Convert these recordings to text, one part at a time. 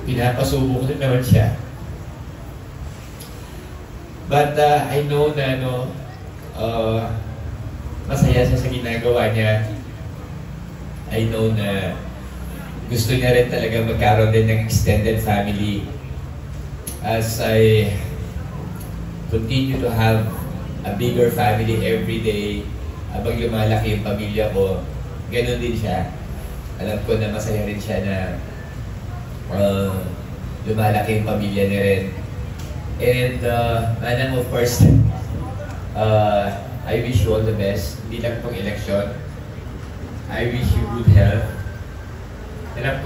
pinapasubo ko naman siya. But I know na masaya siya sa ginagawa niya. I know na gusto niya rin talaga magkaroon din ng extended family. As I continue to have a bigger family every day, habang lumalaki yung pamilya ko, ganun din siya. Alam ko na masaya rin siya na lumalaki yung pamilya niya rin. And Manang, of course, I wish you all the best. Hindi lang pong election. I wish you good health. Alam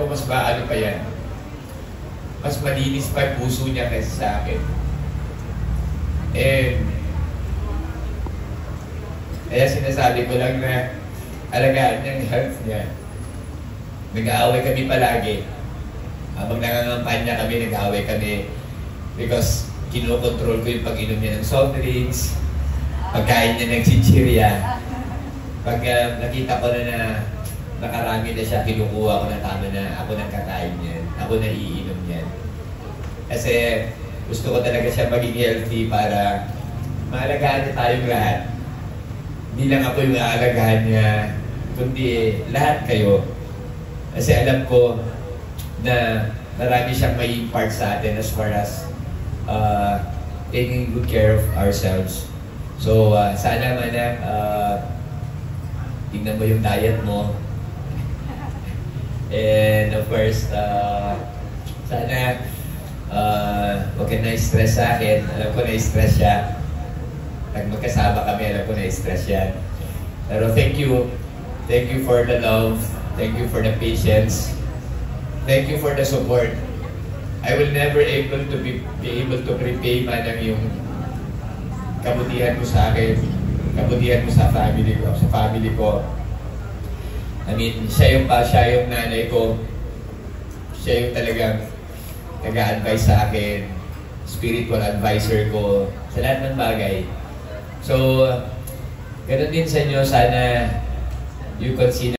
ko mas ano pa yan. Mas malinis pa yung puso niya kaysa sa akin. And kaya sinasabi ko lang na alagaan niya yung health niya. Nag-aaway kami palagi. Habang nangangampanya kami, nag-aaway kami because kinokontrol ko yung pag-inom niya ng soft drinks, pagkain niya ng chichirya. Pag nakita ko na nakarami na siya, kinukuha ko na tama na ako nang kakain niya. Ako na iinom niya. Kasi gusto ko talaga siya maging healthy para maalagaan niya tayong lahat. Hindi lang ako yung maalagaan niya, kundi lahat kayo. Kasi alam ko na marami siyang may impart sa atin as far as taking good care of ourselves. So, sana Manang, tignan mo yung diet mo. And of course, sana huwag ka na-stress sa akin. Alam ko na-stress siya. Pag magkasama kami, alam ko na-stress yan. Pero thank you. Thank you for the love. Thank you for the patience. Thank you for the support. I will never able to be able to repay Manang yung kabutihan mo sa akin, kabutihan mo sa family ko. I mean, siya yung nanay ko. Siya yung talagang nag-a-advise sa akin, spiritual advisor ko sa lahat ng bagay. So, ganun din sa inyo, sana you consider